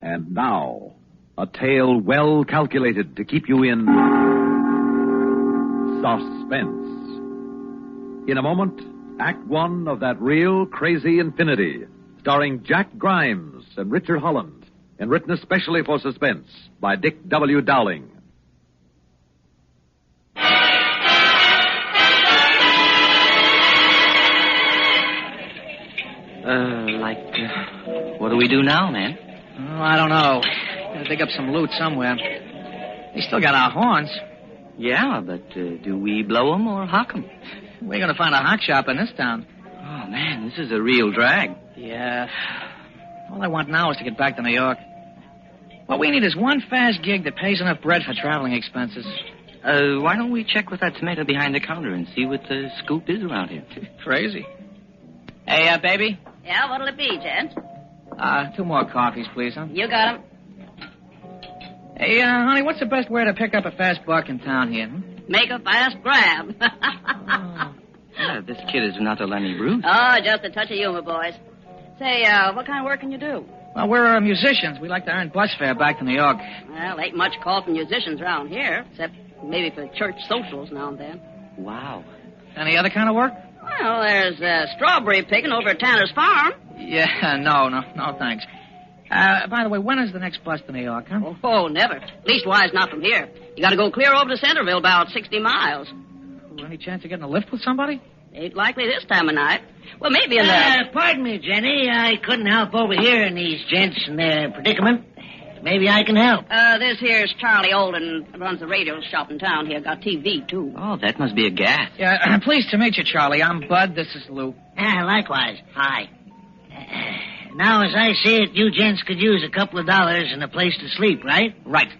And now, a tale well calculated to keep you in suspense. In a moment, Act One of that real crazy infinity, starring Jack Grimes and Richard Holland, and written especially for Suspense by Dick W. Dowling. What do we do now, man? Oh, I don't know. Gotta dig up some loot somewhere. They still got our horns. Yeah, but do we blow them or hock them? We're gonna find a hock shop in this town. Oh, man, this is a real drag. Yeah. All I want now is to get back to New York. What we need is one fast gig that pays enough bread for traveling expenses. Why don't we check with that tomato behind the counter and see what the scoop is around here? Crazy. Hey, baby? Yeah, what'll it be, Jen? 2 more coffees, please, huh? You got 'em. Hey, honey, what's the best way to pick up a fast buck in town here? Make a fast grab. Yeah, this kid is not a Lenny Bruce. Oh, just a touch of humor, boys. Say, what kind of work can you do? Well, we're musicians. We like to earn bus fare back to New York. Well, ain't much call for musicians around here, except maybe for church socials now and then. Wow. Any other kind of work? Well, there's strawberry picking over at Tanner's farm. Yeah, no, thanks. By the way, when is the next bus to New York, huh? Oh, never. Leastwise, not from here. You gotta go clear over to Centerville, about 60 miles. Any chance of getting a lift with somebody? Ain't likely this time of night. Well, maybe in the... Pardon me, Jenny. I couldn't help overhearing these gents in their predicament. Maybe I can help. This here's Charlie Olden. Runs the radio shop in town here. Got TV, too. Oh, that must be a gas. Yeah, pleased to meet you, Charlie. I'm Bud. This is Lou. Likewise. Hi. Now, as I see it, you gents could use a couple of dollars and a place to sleep, right? Right.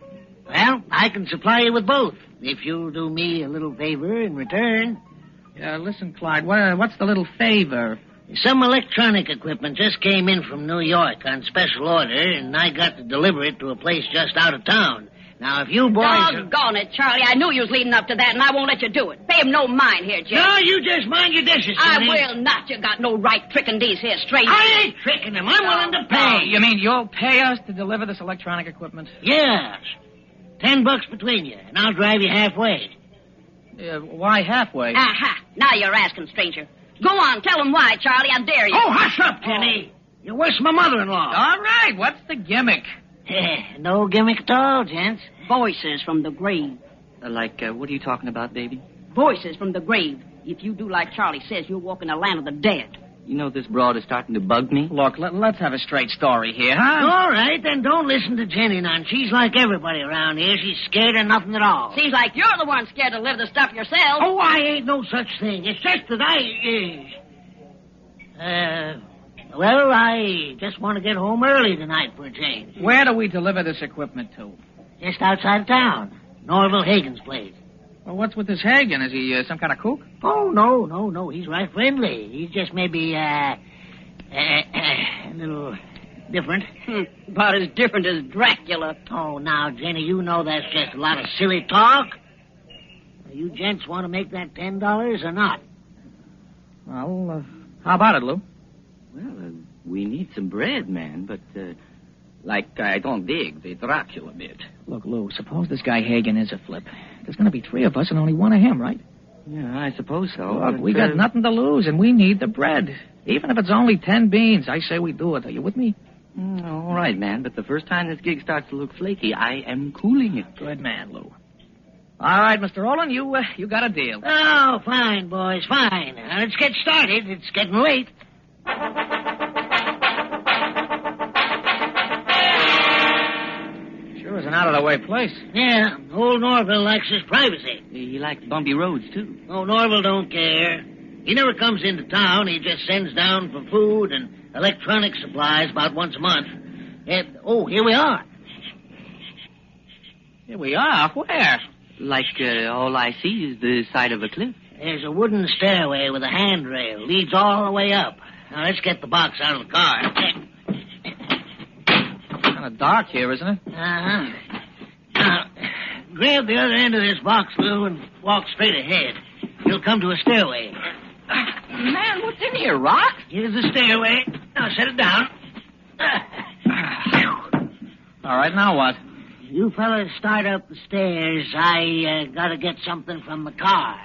Well, I can supply you with both, if you'll do me a little favor in return. Listen, Clyde, what's the little favor? Some electronic equipment just came in from New York on special order, and I got to deliver it to a place just out of town. Now, if you boys... Doggone it, Charlie. I knew you was leading up to that, and I won't let you do it. Pay him no mind here, Jim. No, you just mind your dishes, I Jenny. will not. You got no right tricking these here strangers. I ain't tricking them. I'm willing to pay. You mean you'll pay us to deliver this electronic equipment? Yes. $10 between you, and I'll drive you halfway. Why halfway? Aha. Now you're asking, stranger. Go on, tell him why, Charlie. I dare you. Oh, hush up, Jenny. You're worse than my mother-in-law. All right, what's the gimmick? No gimmick at all, gents. Voices from the grave. What are you talking about, baby? Voices from the grave. If you do like Charlie says, you'll walk in the land of the dead. You know this broad is starting to bug me. Look, let's have a straight story here, huh? All right, then don't listen to Jenny none. She's like everybody around here. She's scared of nothing at all. Seems like you're the one scared to live the stuff yourself. Oh, I ain't no such thing. It's just that I just want to get home early tonight for a change. Where do we deliver this equipment to? Just outside of town. Norville Hagen's place. Well, what's with this Hagen? Is he some kind of kook? Oh, no. He's right friendly. He's just maybe, a little different. About as different as Dracula. Oh, now, Jenny, you know that's just a lot of silly talk. You gents want to make that $10 or not? Well, how about it, Lou? Well, we need some bread, man, but, I don't dig the Dracula bit. Look, Lou, suppose this guy Hagen is a flip. There's going to be 3 of us and only 1 of him, right? Yeah, I suppose so. Look, we got nothing to lose, and we need the bread. Even if it's only 10 beans, I say we do it. Are you with me? All right, man, but the first time this gig starts to look flaky, I am cooling it. Good man, Lou. All right, Mr. Olin, you got a deal. Oh, fine, boys, fine. Now, let's get started. It's getting late. Sure is an out-of-the-way place. Yeah, old Norville likes his privacy. He likes bumpy roads, too. Oh, Norville don't care. He never comes into town. He just sends down for food and electronic supplies about once a month. Here we are. Here we are? Where? All I see is the side of a cliff. There's a wooden stairway with a handrail. Leads all the way up. Now, let's get the box out of the car. Kind of dark here, isn't it? Uh-huh. Now, grab the other end of this box, Lou, and walk straight ahead. You'll come to a stairway. Man, what's in here, rock? Here's the stairway. Now, set it down. All right, now what? You fellas start up the stairs. I gotta get something from the car.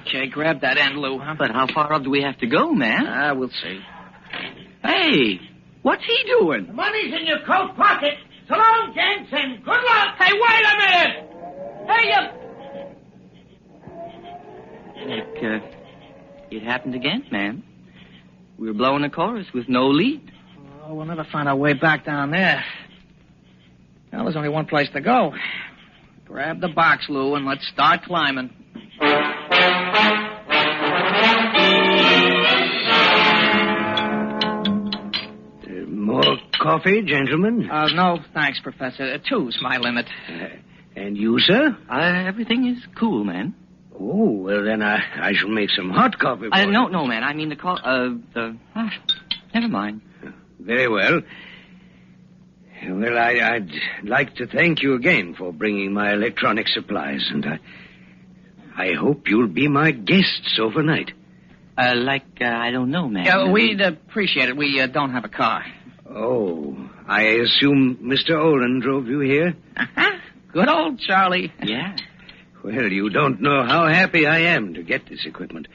Okay, grab that end, Lou, huh? But how far up do we have to go, man? We'll see. Hey, what's he doing? The money's in your coat pocket. So long, gents, and good luck. Hey, wait a minute! Hey, It happened again, man. We were blowing a chorus with no lead. Oh, we'll never find our way back down there. Well, there's only one place to go. Grab the box, Lou, and let's start climbing. More coffee, gentlemen? No, thanks, Professor. Two's my limit. And you, sir? Everything is cool, man. Oh, well, then I shall make some hot coffee for you. No, man. I mean never mind. Very well. Well, I'd like to thank you again for bringing my electronic supplies, and I hope you'll be my guests overnight. I don't know, man. We'd appreciate it. We don't have a car. Oh, I assume Mr. Olin drove you here? Good old Charlie. Yeah. Well, you don't know how happy I am to get this equipment.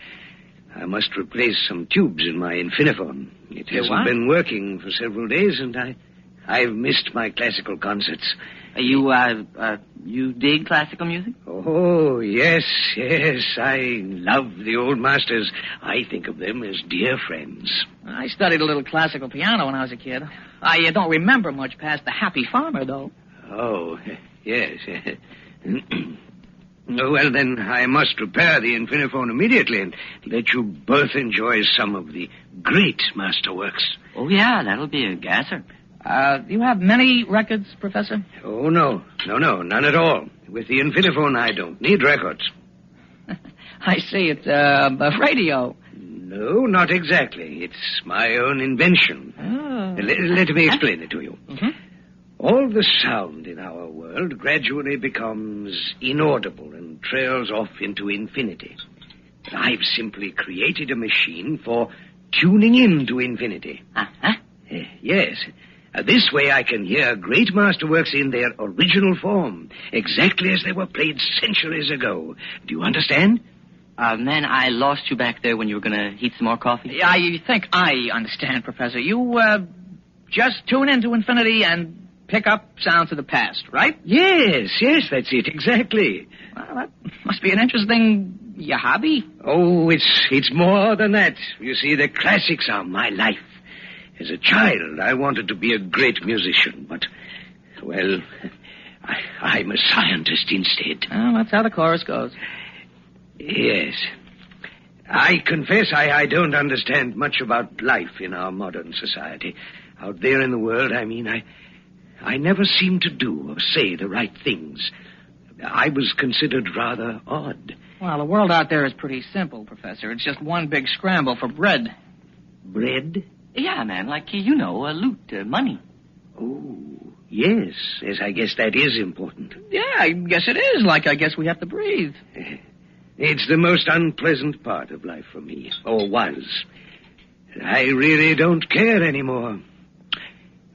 I must replace some tubes in my infiniphone. It hasn't been working for several days, and I've missed my classical concerts. You dig classical music? Oh, yes. I love the old masters. I think of them as dear friends. I studied a little classical piano when I was a kid. I don't remember much past the Happy Farmer, though. Oh, yes. Well, then I must repair the infiniphone immediately and let you both enjoy some of the great masterworks. Oh, yeah, that'll be a gasser. Do you have many records, Professor? Oh, no, none at all. With the infiniphone, I don't need records. I see. It's a radio. No, not exactly. It's my own invention. Oh. Let me explain it to you. Mm-hmm. All the sound in our world gradually becomes inaudible and trails off into infinity. I've simply created a machine for tuning into infinity. Uh-huh. Yes. This way I can hear great masterworks in their original form, exactly as they were played centuries ago. Do you understand? Man, I lost you back there when you were going to heat some more coffee. I think I understand, Professor. You just tune into infinity and pick up sounds of the past, right? Yes, that's it, exactly. Well, that must be an interesting hobby. Oh, it's more than that. You see, the classics are my life. As a child, I wanted to be a great musician, but, well, I'm a scientist instead. Oh, that's how the chorus goes. Yes. I confess I don't understand much about life in our modern society. Out there in the world, I never seem to do or say the right things. I was considered rather odd. Well, the world out there is pretty simple, Professor. It's just one big scramble for bread. Bread? Yeah, man, like, loot, money. Oh, yes, I guess that is important. Yeah, I guess it is. Like, I guess we have to breathe. It's the most unpleasant part of life for me, or was. I really don't care anymore.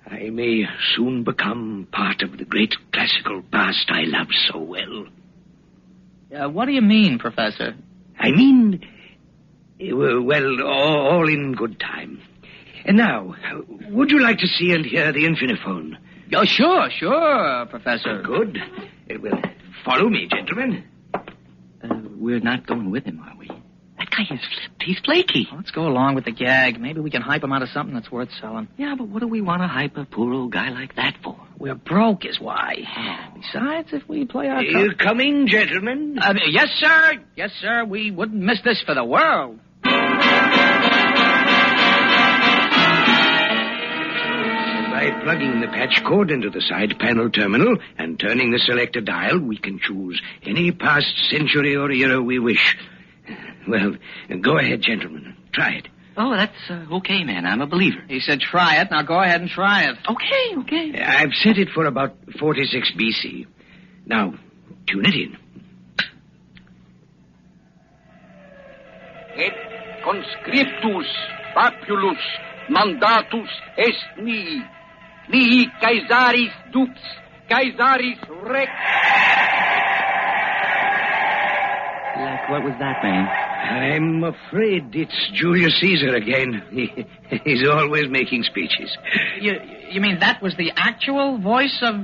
I may soon become part of the great classical past I love so well. What do you mean, Professor? I mean, well, all in good time. And now, would you like to see and hear the infiniphone? Oh, sure, Professor. Good. Well, follow me, gentlemen. We're not going with him, are we? That guy is flipped. He's flaky. Let's go along with the gag. Maybe we can hype him out of something that's worth selling. Yeah, but what do we want to hype a poor old guy like that for? We're broke is why. Besides, if we play our cards... Coming, gentlemen? Yes, sir. We wouldn't miss this for the world. By plugging the patch cord into the side panel terminal and turning the selector dial, we can choose any past century or era we wish. Well, go ahead, gentlemen. Try it. Oh, that's okay, man. I'm a believer. He said try it. Now go ahead and try it. Okay. I've set it for about 46 BC. Now, tune it in. Et conscriptus populus mandatus est mi. Mihi Caesaris Dux, Caesaris Rex. What was that, man? I'm afraid it's Julius Caesar again. He's always making speeches. You mean that was the actual voice of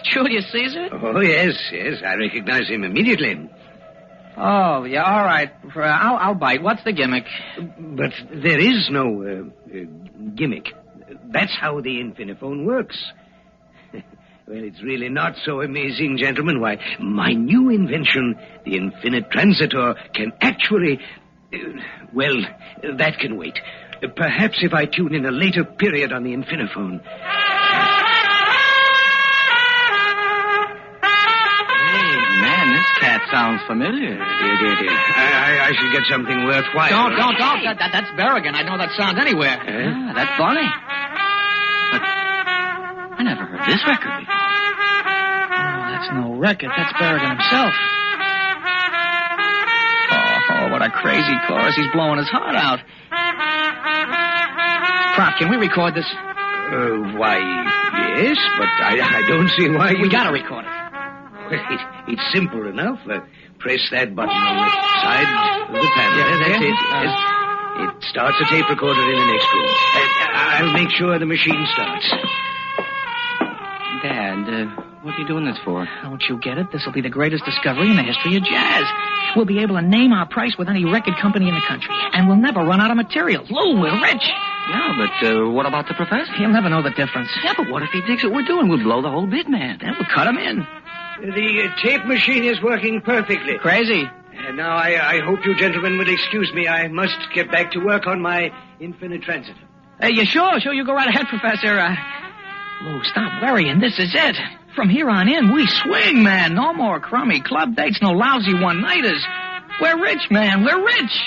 Julius Caesar? Oh, yes. I recognize him immediately. Oh, yeah, all right. I'll bite. What's the gimmick? But there is no gimmick. That's how the Infiniphone works. Well, it's really not so amazing, gentlemen. Why, my new invention, the Infinite Transitor, can actually... well, that can wait. Perhaps if I tune in a later period on the Infiniphone. Hey, man, this cat sounds familiar. Dear. I should get something worthwhile. Don't. That's Berrigan. I know that sound anywhere. Yeah, that's Bonnie. But I never heard this record before. Oh, that's no record. That's Berrigan himself. Oh, what a crazy chorus. He's blowing his heart out. Prop, can we record this? Why, yes, but I don't see why you... We gotta record it. Well, it's simple enough. Press that button on the side of the panel. Yeah, that's it. Yes. It starts a tape recorder in the next room. I'll make sure the machine starts. Dad, what are you doing this for? Don't you get it? This'll be the greatest discovery in the history of jazz. We'll be able to name our price with any record company in the country, and we'll never run out of materials. Lou, we're rich. Yeah, but what about the professor? He'll never know the difference. Yeah, but what if he digs what we're doing? We'll blow the whole bit, man. Then we'll cut him in. The tape machine is working perfectly. Crazy. Now, I hope you gentlemen will excuse me. I must get back to work on my Infinite Transitor. You sure? Sure, you go right ahead, Professor. Lou, stop worrying. This is it. From here on in, we swing, man. No more crummy club dates, no lousy one-nighters. We're rich, man. We're rich.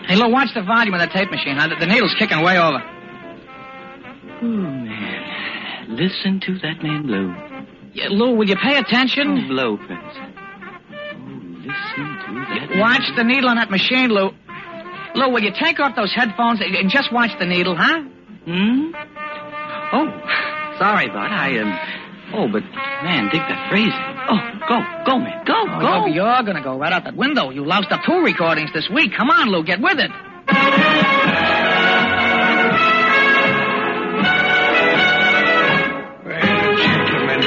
Hey, Lou, watch the volume of that tape machine. The needle's kicking way over. Oh, man. Listen to that man blow. Yeah, Lou, will you pay attention? Oh, blow, Professor. Listen to that. Watch the needle on that machine, Lou. Lou, will you take off those headphones and just watch the needle, huh? Oh, sorry, bud. Oh, but, man, dig that phrasing. Oh, go, man. Go. You're gonna go right out that window. You loused up 2 recordings this week. Come on, Lou, get with it. Well, gentlemen,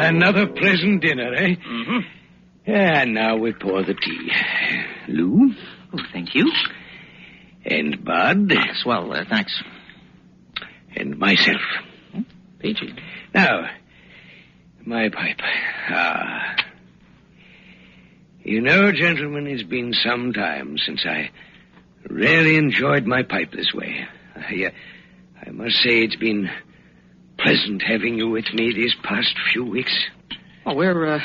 another pleasant dinner, eh? Mm-hmm. And now we pour the tea. Lou? Oh, thank you. And Bud? Swell, thanks. And myself. Peachy. Now, my pipe. You know, gentlemen, it's been some time since I really enjoyed my pipe this way. I must say it's been pleasant having you with me these past few weeks. Oh, we're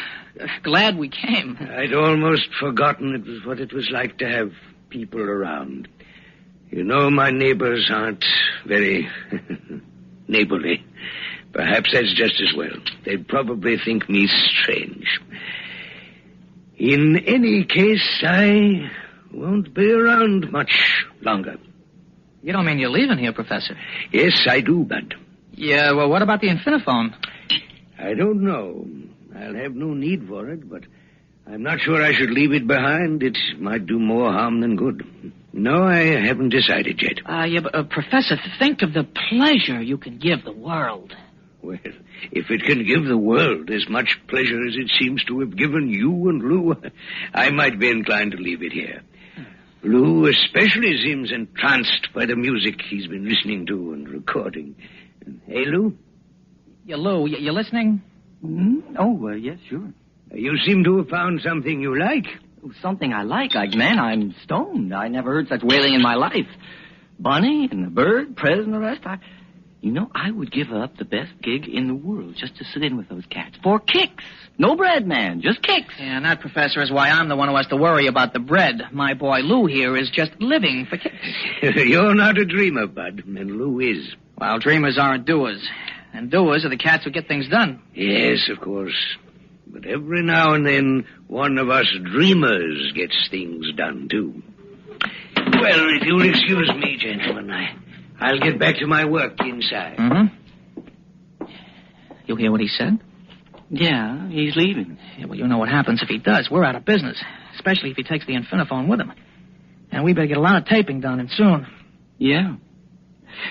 glad we came. I'd almost forgotten what it was like to have people around. You know, my neighbors aren't very neighborly. Perhaps that's just as well. They'd probably think me strange. In any case, I won't be around much longer. You don't mean you're leaving here, Professor? Yes, I do, Bud. Yeah, well, what about the Infiniphone? I don't know. I'll have no need for it, but I'm not sure I should leave it behind. It might do more harm than good. No, I haven't decided yet. But, Professor, think of the pleasure you can give the world. Well, if it can give the world as much pleasure as it seems to have given you and Lou, I might be inclined to leave it here. Lou especially seems entranced by the music he's been listening to and recording. Hey, Lou? Yeah, Lou, you listening? Mm-hmm. Oh, yes, sure. You seem to have found something you like. Something I like. Man, I'm stoned. I never heard such wailing in my life. Bunny and the bird, Prez and the rest. I would give up the best gig in the world just to sit in with those cats. For kicks. No bread, man. Just kicks. Yeah, and that, Professor, is why I'm the one who has to worry about the bread. My boy Lou here is just living for kicks. You're not a dreamer, Bud, and Lou is. Well, dreamers aren't doers. And doers are the cats who get things done. Yes, of course. But every now and then, one of us dreamers gets things done, too. Well, if you'll excuse me, gentlemen, I'll get back to my work inside. Mm-hmm. You hear what he said? Yeah, he's leaving. Yeah, well, you know what happens if he does. We're out of business, especially if he takes the Infiniphone with him. And we better get a lot of taping done, and soon. Yeah.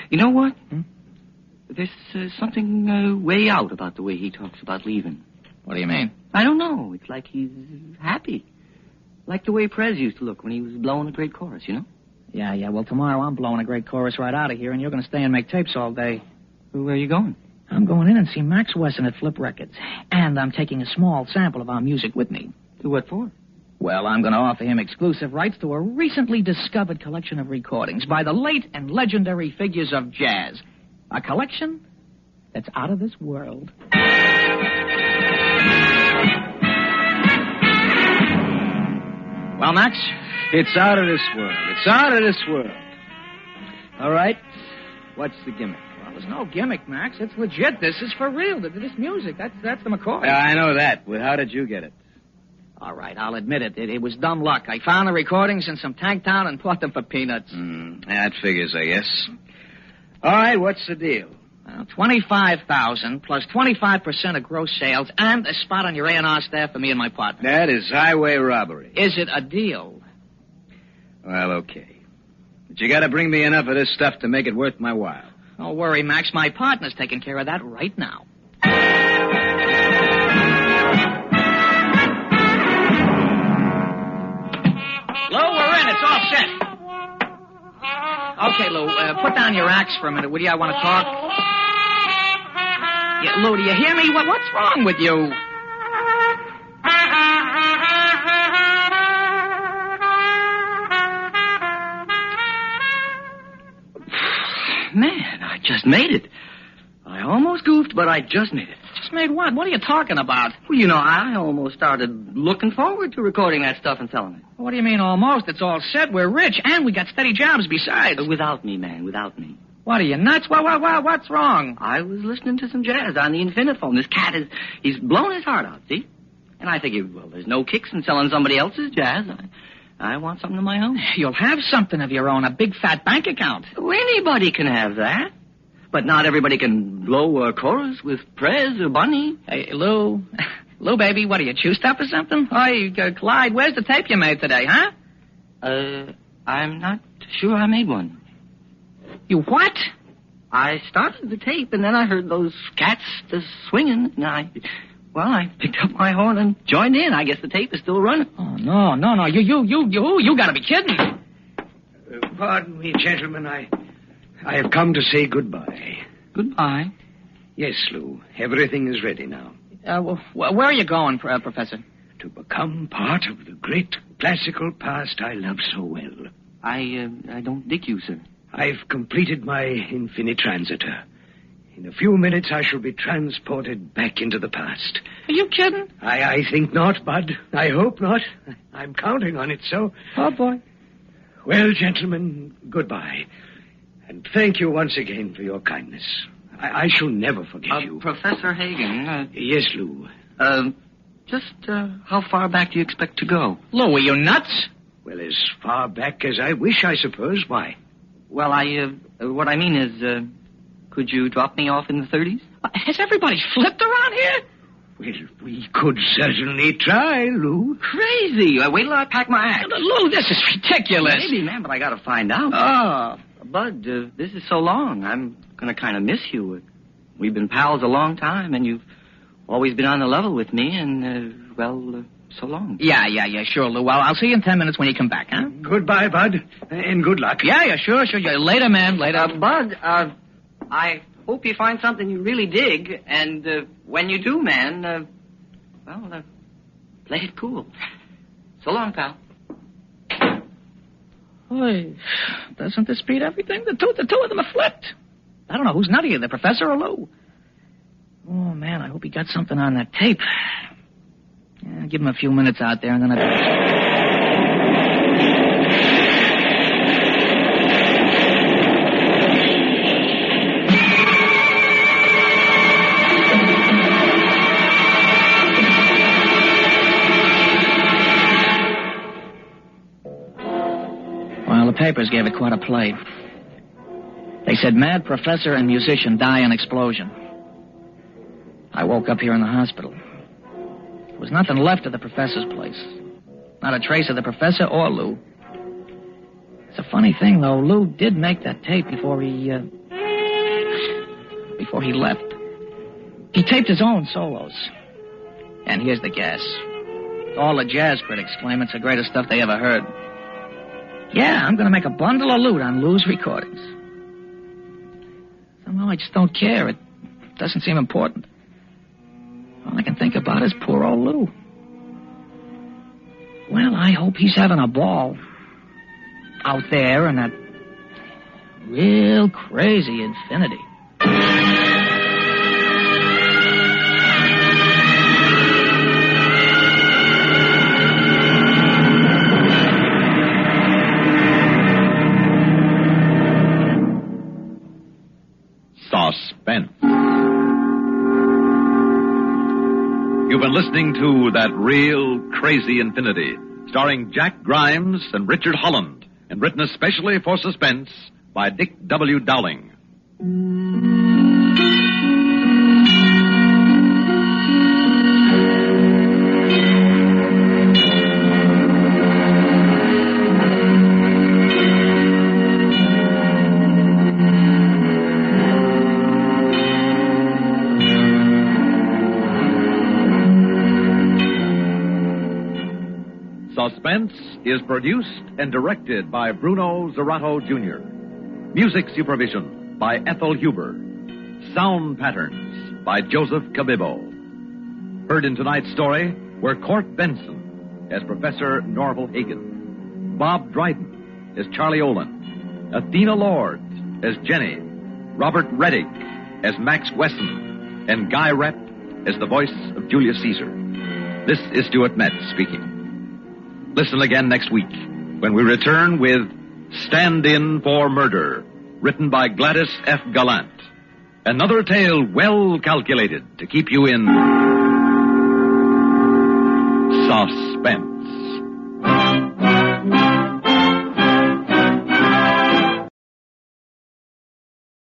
You know what? There's something way out about the way he talks about leaving. What do you mean? I don't know. It's like he's happy. Like the way Prez used to look when he was blowing a great chorus, you know? Yeah. Well, tomorrow I'm blowing a great chorus right out of here, and you're going to stay and make tapes all day. Where are you going? I'm going in and see Max Wesson at Flip Records. And I'm taking a small sample of our music with me. What for? Well, I'm going to offer him exclusive rights to a recently discovered collection of recordings by the late and legendary figures of jazz. A collection that's out of this world. Well, Max? It's out of this world. It's out of this world. All right. What's the gimmick? Well, there's no gimmick, Max. It's legit. This is for real. This music, that's the McCoy. Yeah, I know that. Well, how did you get it? All right, I'll admit it. It was dumb luck. I found the recordings in some tank town and bought them for peanuts. That figures, I guess. All right, what's the deal? Well, $25,000 plus 25% of gross sales and a spot on your A&R staff for me and my partner. That is highway robbery. Is it a deal? Well, okay. But you got to bring me enough of this stuff to make it worth my while. Don't worry, Max. My partner's taking care of that right now. Lou, we're in. It's all set. Okay, Lou, put down your axe for a minute, will you? I want to talk. Yeah, Lou, do you hear me? What's wrong with you? Man, I just made it. I almost goofed, but I just made it. Just made what? What are you talking about? Well, you know, I almost started looking forward to recording that stuff and selling it. What do you mean almost? It's all set. We're rich, and we got steady jobs besides. Without me, man, without me. What, are you nuts? What's wrong? I was listening to some jazz on the Infiniphone. This cat he's blown his heart out, see? And I figured, well, there's no kicks in selling somebody else's jazz. I want something of my own. You'll have something of your own, a big fat bank account. Well, anybody can have that. But not everybody can blow a chorus with Prez or Bunny. Hey, Lou, baby, what are you, chewed up or something? Oh, Clyde, where's the tape you made today, huh? I'm not sure I made one. You what? I started the tape, and then I heard those cats just swinging, and I picked up my horn and joined in. I guess the tape is still running. Oh, no. You gotta be kidding. Pardon me, gentlemen. I have come to say goodbye. Goodbye. Yes, Lou. Everything is ready now. Where are you going, Professor? To become part of the great classical past I love so well. I don't dig you, sir. I've completed my infinitransiter. In a few minutes, I shall be transported back into the past. Are you kidding? I think not, Bud. I hope not. I'm counting on it, so... Oh, boy. Well, gentlemen, goodbye. And thank you once again for your kindness. I shall never forget you. Professor Hagen. Yes, Lou. How far back do you expect to go? Lou, are you nuts? Well, as far back as I wish, I suppose. Why? Well, what I mean is, could you drop me off in the 30s? Has everybody flipped around here? Well, we could certainly try, Lou. Crazy. Wait till I pack my act. Lou, this is ridiculous. Maybe, man, but I gotta find out. Oh. Bud, this is so long. I'm gonna kind of miss you. We've been pals a long time, and you've always been on the level with me, and, so long. Yeah, sure, Lou. Well, I'll see you in 10 minutes when you come back, huh? Goodbye, Bud, and good luck. Yeah, sure. Later, man, later. Bud, I hope you find something you really dig, and when you do, man, play it cool. So long, pal. Boy, doesn't this beat everything? The two of them are flipped. I don't know who's nuttier, the professor or Lou. Oh, man, I hope he got something on that tape. Yeah, give him a few minutes out there, and then the papers gave it quite a play. They said mad professor and musician die in explosion. I woke up here in the hospital. There was nothing left of the professor's place. Not a trace of the professor or Lou. It's a funny thing, though. Lou did make that tape before he left. He taped his own solos. And here's the gas. All the jazz critics claim it's the greatest stuff they ever heard. Yeah, I'm going to make a bundle of loot on Lou's recordings. Somehow I just don't care. It doesn't seem important. All I can think about is poor old Lou. Well, I hope he's having a ball out there in that real crazy infinity. Suspense. You've been listening to That Real Crazy Infinity, starring Jack Grimes and Richard Holland, and written especially for Suspense by Dick W. Dowling. Suspense is produced and directed by Bruno Zerato, Jr. Music supervision by Ethel Huber. Sound patterns by Joseph Cabibbo. Heard in tonight's story were Court Benson as Professor Norval Hagen, Bob Dryden as Charlie Olin, Athena Lord as Jenny, Robert Reddick as Max Wesson, and Guy Rep as the voice of Julius Caesar. This is Stuart Metz speaking. Listen again next week when we return with Stand-In for Murder, written by Gladys F. Gallant. Another tale well calculated to keep you in suspense.